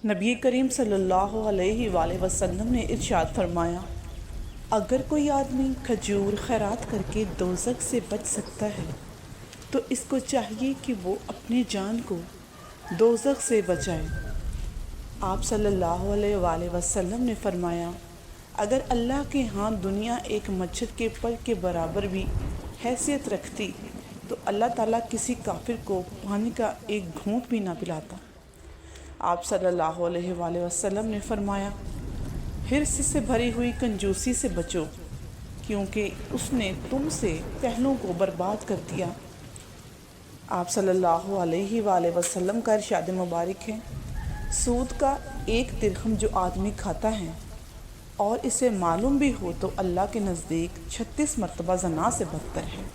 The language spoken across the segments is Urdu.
نبی کریم صلی اللہ علیہ وآلہ وسلم نے ارشاد فرمایا، اگر کوئی آدمی کھجور خیرات کر کے دوزخ سے بچ سکتا ہے تو اس کو چاہیے کہ وہ اپنی جان کو دوزخ سے بچائے۔ آپ صلی اللہ علیہ وآلہ وسلم نے فرمایا، اگر اللہ کے ہاں دنیا ایک مچھر کے پر کے برابر بھی حیثیت رکھتی تو اللہ تعالیٰ کسی کافر کو پانی کا ایک گھونٹ بھی نہ پلاتا۔ آپ صلی اللہ علیہ وآلہ وسلم نے فرمایا، حرص سے بھری ہوئی کنجوسی سے بچو، کیونکہ اس نے تم سے پہلوں کو برباد کر دیا۔ آپ صلی اللہ علیہ وآلہ وسلم کا ارشاد مبارک ہے، سود کا 1 درہم جو آدمی کھاتا ہے اور اسے معلوم بھی ہو تو اللہ کے نزدیک 36 مرتبہ زنا سے بدتر ہے۔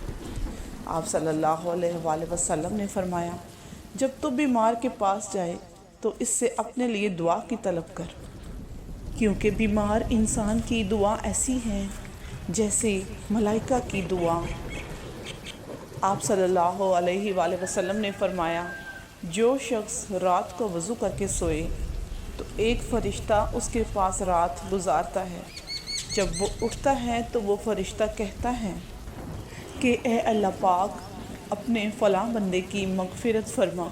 آپ صلی اللہ علیہ وآلہ وسلم نے فرمایا، جب تو بیمار کے پاس جائے تو اس سے اپنے لیے دعا کی طلب کر، کیونکہ بیمار انسان کی دعا ایسی ہے جیسے ملائکہ کی دعا۔ آپ صلی اللہ علیہ وآلہ وسلم نے فرمایا، جو شخص رات کو وضو کر کے سوئے تو ایک فرشتہ اس کے پاس رات گزارتا ہے، جب وہ اٹھتا ہے تو وہ فرشتہ کہتا ہے کہ اے اللہ پاک، اپنے فلاں بندے کی مغفرت فرما،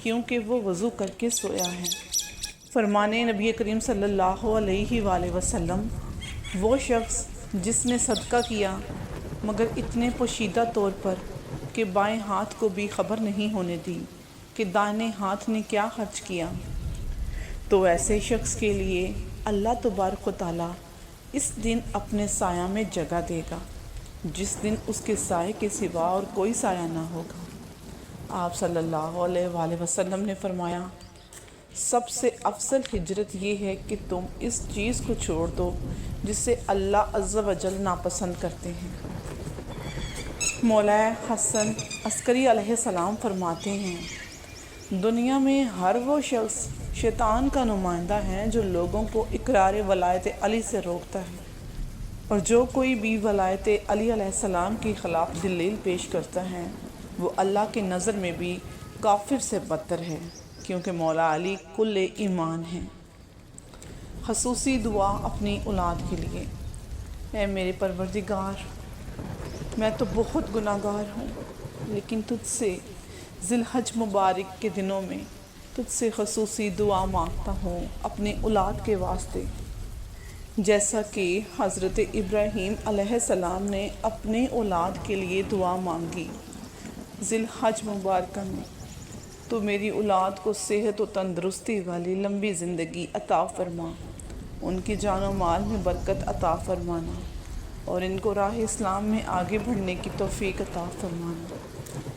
کیونکہ وہ وضو کر کے سویا ہے۔ فرمانے نبی کریم صلی اللہ علیہ وآلہ وسلم، وہ شخص جس نے صدقہ کیا مگر اتنے پوشیدہ طور پر کہ بائیں ہاتھ کو بھی خبر نہیں ہونے دی کہ دائیں ہاتھ نے کیا خرچ کیا، تو ایسے شخص کے لیے اللہ تبارک و تعالیٰ اس دن اپنے سایہ میں جگہ دے گا، جس دن اس کے سائے کے سوا اور کوئی سایہ نہ ہوگا۔ آپ صلی اللہ علیہ وآلہ وسلم نے فرمایا، سب سے افضل ہجرت یہ ہے کہ تم اس چیز کو چھوڑ دو جس سے اللہ عز و جل ناپسند کرتے ہیں۔ مولانا حسن عسکری علیہ السلام فرماتے ہیں، دنیا میں ہر وہ شخص شیطان کا نمائندہ ہے جو لوگوں کو اقرار ولایت علی سے روکتا ہے، اور جو کوئی بھی ولایت علی علیہ السلام کی خلاف دلیل پیش کرتا ہے وہ اللہ کی نظر میں بھی کافر سے بدتر ہے، کیونکہ مولا علی کل ایمان ہیں۔ خصوصی دعا اپنی اولاد کے لیے۔ اے میرے پروردگار، میں تو بہت گناہ گار ہوں، لیکن تجھ سے ذی الحج مبارک کے دنوں میں تجھ سے خصوصی دعا مانگتا ہوں اپنی اولاد کے واسطے، جیسا کہ حضرت ابراہیم علیہ السلام نے اپنے اولاد کے لیے دعا مانگی ذی الحج مبارکہ میں۔ تو میری اولاد کو صحت و تندرستی والی لمبی زندگی عطا فرما، ان کی جان و مال میں برکت عطا فرمانا، اور ان کو راہ اسلام میں آگے بڑھنے کی توفیق عطا فرمانا۔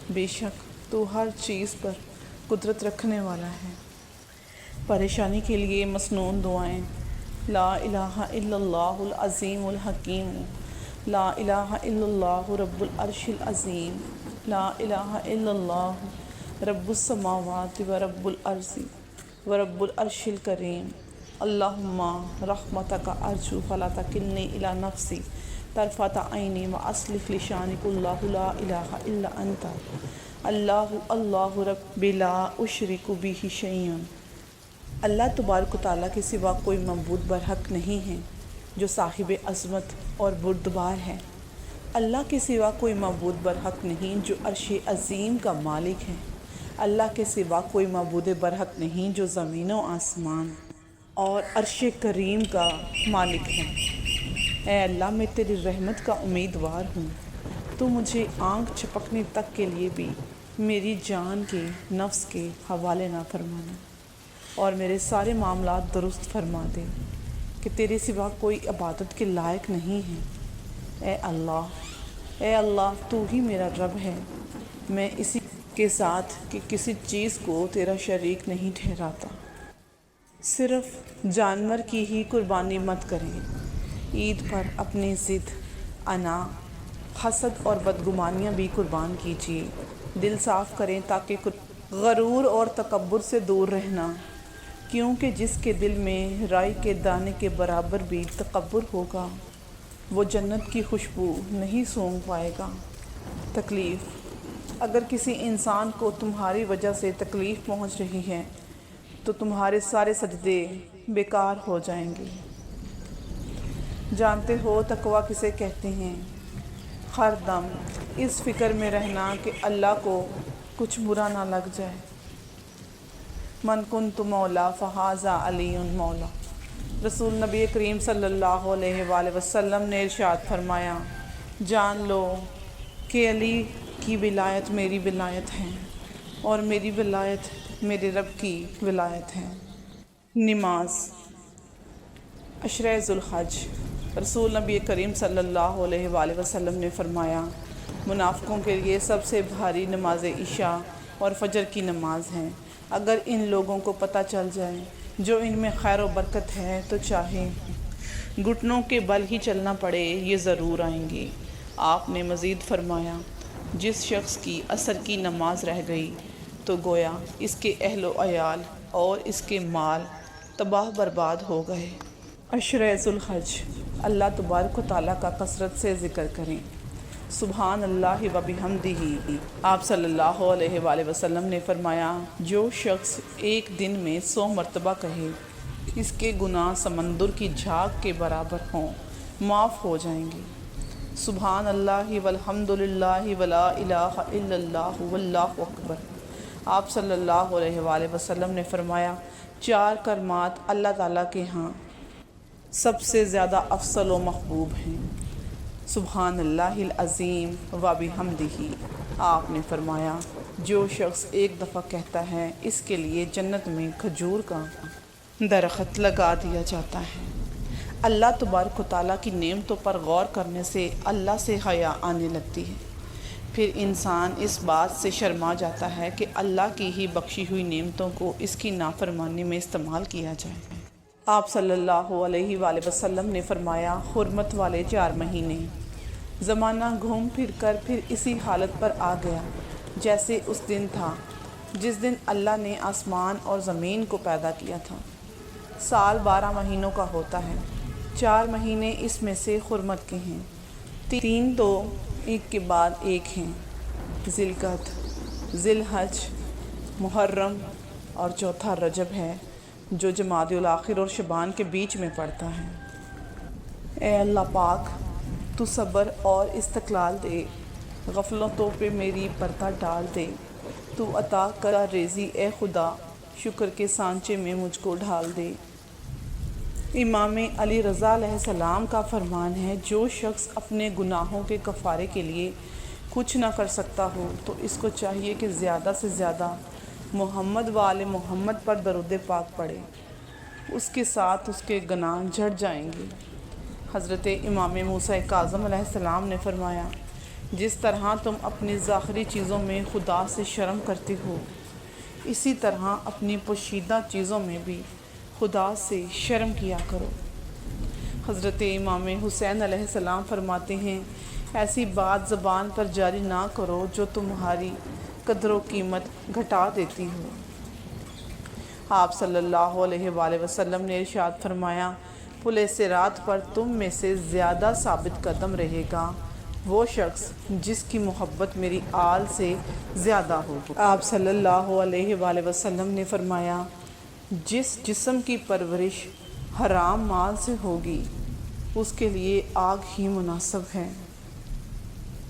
بے شک تو ہر چیز پر قدرت رکھنے والا ہے۔ پریشانی کے لیے مسنون دعائیں۔ لا الہ الا اللہ العظیم الحکیم، لا الہ الا اللہ رب العرش العظیم، لا الہ الا اللہ رب السماوات و رب الارض و رب العرش الکریم، اللہم رحمتک ارجو فلا تکلنی الی نفسی طرفۃ عین واصلح لی شأنی کلہ لا الہ الا انت اللہ اللہ رب لا اشرک بہ شیئا۔ اللہ تبارک و تعالیٰ کے سوا کوئی معبود برحق نہیں ہے جو صاحب عظمت اور بردبار ہے۔ اللہ کے سوا کوئی معبود برحق نہیں جو عرش عظیم کا مالک ہے۔ اللہ کے سوا کوئی معبود برحق نہیں جو زمین و آسمان اور عرش کریم کا مالک ہے۔ اے اللہ، میں تیری رحمت کا امیدوار ہوں، تو مجھے آنکھ چھپکنے تک کے لیے بھی میری جان کے نفس کے حوالے نہ فرمانا، اور میرے سارے معاملات درست فرما دے کہ تیرے سوا کوئی عبادت کے لائق نہیں ہے۔ اے اللہ، تو ہی میرا رب ہے، میں اسی کے ساتھ کہ کسی چیز کو تیرا شریک نہیں ٹھہراتا۔ صرف جانور کی ہی قربانی مت کریں، عید پر اپنی ضد، انا، حسد اور بدگمانیاں بھی قربان کیجیے۔ دل صاف کریں تاکہ غرور اور تکبر سے دور رہنا، کیونکہ جس کے دل میں رائی کے دانے کے برابر بھی تکبر ہوگا وہ جنت کی خوشبو نہیں سونگھ پائے گا۔ تکلیف۔ اگر کسی انسان کو تمہاری وجہ سے تکلیف پہنچ رہی ہے تو تمہارے سارے سجدے بیکار ہو جائیں گے۔ جانتے ہو تقویٰ کسے کہتے ہیں؟ ہر دم اس فکر میں رہنا کہ اللہ کو کچھ برا نہ لگ جائے۔ من کنت مولا فہذا علی مولا۔ رسول نبی کریم صلی اللہ علیہ وآلہ وسلم نے ارشاد فرمایا، جان لو کہ علی کی ولایت میری ولایت ہے اور میری ولایت میرے رب کی ولایت ہے۔ نماز عشرہ ذو الحج۔ رسول نبی کریم صلی اللہ علیہ وآلہ وسلم نے فرمایا، منافقوں کے لیے سب سے بھاری نماز عشاء اور فجر کی نماز ہیں۔ اگر ان لوگوں کو پتہ چل جائے جو ان میں خیر و برکت ہے تو چاہے گھٹنوں کے بل ہی چلنا پڑے، یہ ضرور آئیں گے۔ آپ نے مزید فرمایا، جس شخص کی عصر کی نماز رہ گئی تو گویا اس کے اہل و عیال اور اس کے مال تباہ برباد ہو گئے۔ عشرہ ذو الحج۔ اللہ تبارک و تعالیٰ کا کثرت سے ذکر کریں۔ سبحان اللہ و بحمدہ۔ آپ صلی اللہ علیہ وآلہ وسلم نے فرمایا، جو شخص ایک دن میں 100 مرتبہ کہے، اس کے گناہ سمندر کی جھاگ کے برابر ہوں، معاف ہو جائیں گے۔ سبحان اللہ والحمد للہ ولا الہ الا اللہ واللہ اکبر۔ آپ صلی اللہ علیہ وآلہ وسلم نے فرمایا، 4 کلمات اللہ تعالیٰ کے ہاں سب سے زیادہ افضل و محبوب ہیں، سبحان اللہ العظیم و بحمدہ۔ آپ نے فرمایا، جو شخص ایک دفعہ کہتا ہے، اس کے لیے جنت میں کھجور کا درخت لگا دیا جاتا ہے۔ اللہ تبارک و تعالیٰ کی نعمتوں پر غور کرنے سے اللہ سے حیا آنے لگتی ہے۔ پھر انسان اس بات سے شرما جاتا ہے کہ اللہ کی ہی بخشی ہوئی نعمتوں کو اس کی نافرمانی میں استعمال کیا جائے۔ آپ صلی اللہ علیہ وآلہ وسلم نے فرمایا، حرمت والے 4 مہینے۔ زمانہ گھوم پھر کر پھر اسی حالت پر آ گیا جیسے اس دن تھا جس دن اللہ نے آسمان اور زمین کو پیدا کیا تھا۔ سال 12 مہینوں کا ہوتا ہے، 4 مہینے اس میں سے حرمت کے ہیں، 3 تو ایک کے بعد ایک ہیں، ذی القعدہ، ذی الحج، محرم اور چوتھا رجب ہے جو جمادی الاخر اور شعبان کے بیچ میں پڑتا ہے۔ اے اللہ پاک، تو صبر اور استقلال دے، غفلتوں پہ میری پردہ ڈال دے، تو عطا کر ریزی اے خدا، شکر کے سانچے میں مجھ کو ڈھال دے۔ امام علی رضا علیہ السلام کا فرمان ہے، جو شخص اپنے گناہوں کے کفارے کے لیے کچھ نہ کر سکتا ہو تو اس کو چاہیے کہ زیادہ سے زیادہ محمد و آل محمد پر درود پاک پڑھے، اس کے ساتھ اس کے گناہ جھڑ جائیں گے۔ حضرت امام موسیٰ کاظم علیہ السلام نے فرمایا، جس طرح تم اپنی ظاہری چیزوں میں خدا سے شرم کرتے ہو، اسی طرح اپنی پوشیدہ چیزوں میں بھی خدا سے شرم کیا کرو۔ حضرت امام حسین علیہ السلام فرماتے ہیں، ایسی بات زبان پر جاری نہ کرو جو تمہاری قدر و قیمت گھٹا دیتی ہو۔ آپ صلی اللہ علیہ وآلہ وسلم نے ارشاد فرمایا، پل صراط پر تم میں سے زیادہ ثابت قدم رہے گا وہ شخص جس کی محبت میری آل سے زیادہ ہوگی۔ آپ صلی اللہ علیہ وآلہ وسلم نے فرمایا، جس جسم کی پرورش حرام مال سے ہوگی اس کے لیے آگ ہی مناسب ہے۔